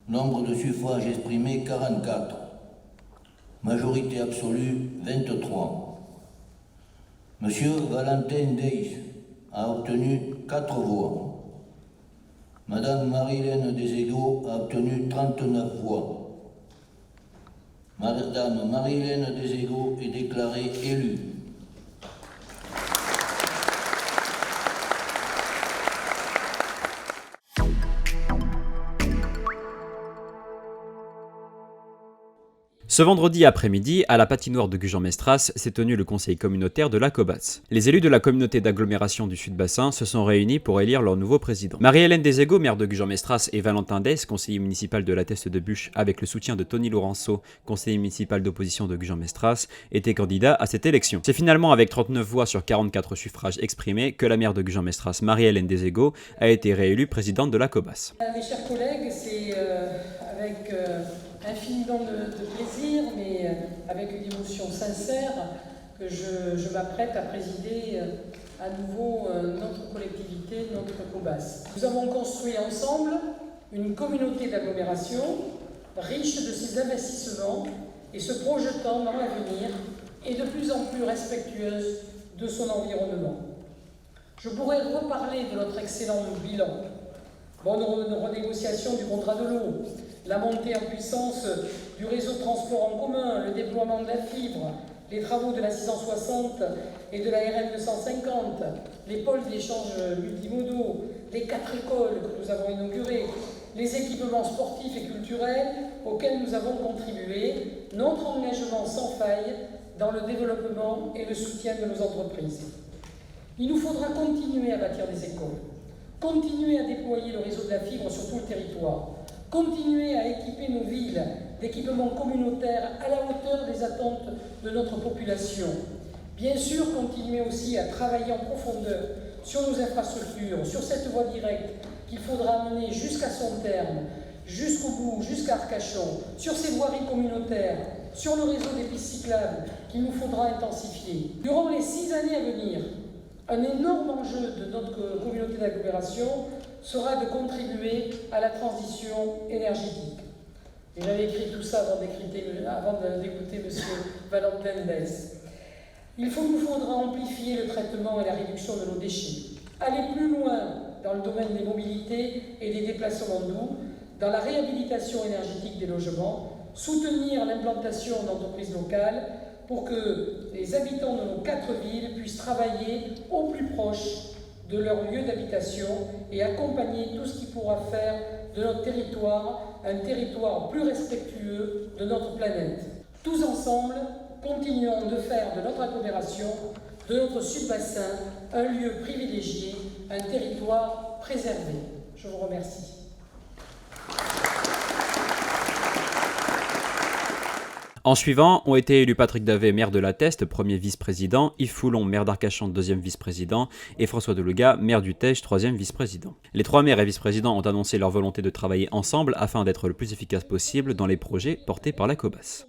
Nombre de suffrages exprimés 44. Majorité absolue 23. Monsieur Valentin Deys a obtenu 4 voix. Madame Marie-Hélène Deségo a obtenu 39 voix. Madame Marie-Hélène Deségo est déclarée élue. Ce vendredi après-midi, à la patinoire de Gujan-Mestras, s'est tenu le conseil communautaire de la Cobas. Les élus de la communauté d'agglomération du Sud-Bassin se sont réunis pour élire leur nouveau président. Marie-Hélène Deségo, maire de Gujan-Mestras, et Valentin Deys, conseiller municipal de la Teste de Buch, avec le soutien de Tony Laurenceau, conseiller municipal d'opposition de Gujan-Mestras, étaient candidats à cette élection. C'est finalement avec 39 voix sur 44 suffrages exprimés que la maire de Gujan-Mestras, Marie-Hélène Deségo, a été réélue présidente de la Cobas. Mes chers collègues, c'est avec infiniment de plaisir, mais avec une émotion sincère, que je m'apprête à présider à nouveau notre collectivité, notre Cobas. Nous avons construit ensemble une communauté d'agglomération riche de ses investissements et se projetant dans l'avenir et de plus en plus respectueuse de son environnement. Je pourrais reparler de notre excellent bilan. Bonne renégociation du contrat de l'eau, la montée en puissance du réseau de transport en commun, le déploiement de la fibre, les travaux de la 660 et de la RN 250, les pôles d'échange multimodaux, les 4 écoles que nous avons inaugurées, les équipements sportifs et culturels auxquels nous avons contribué, notre engagement sans faille dans le développement et le soutien de nos entreprises. Il nous faudra continuer à bâtir des écoles, continuer à déployer le réseau de la fibre sur tout le territoire, continuer à équiper nos villes d'équipements communautaires à la hauteur des attentes de notre population. Bien sûr, continuer aussi à travailler en profondeur sur nos infrastructures, sur cette voie directe qu'il faudra mener jusqu'à son terme, jusqu'au bout, jusqu'à Arcachon, sur ces voiries communautaires, sur le réseau des pistes cyclables qu'il nous faudra intensifier. Durant les 6 années à venir, un énorme enjeu de notre communauté d'agglomération sera de contribuer à la transition énergétique. Et j'avais écrit tout ça avant d'écouter M. Valentin Deys. Il nous faudra amplifier le traitement et la réduction de nos déchets, aller plus loin dans le domaine des mobilités et des déplacements doux, dans la réhabilitation énergétique des logements, soutenir l'implantation d'entreprises locales, pour que les habitants de nos 4 villes puissent travailler au plus proche de leur lieu d'habitation et accompagner tout ce qui pourra faire de notre territoire un territoire plus respectueux de notre planète. Tous ensemble, continuons de faire de notre agglomération, de notre Sud-Bassin, un lieu privilégié, un territoire préservé. Je vous remercie. En suivant, ont été élus Patrick Davet, maire de la Teste, premier vice-président, Yves Foulon, maire d'Arcachon, deuxième vice-président, et François Deluga, maire du Tej, troisième vice-président. Les 3 maires et vice-présidents ont annoncé leur volonté de travailler ensemble afin d'être le plus efficace possible dans les projets portés par la Cobas.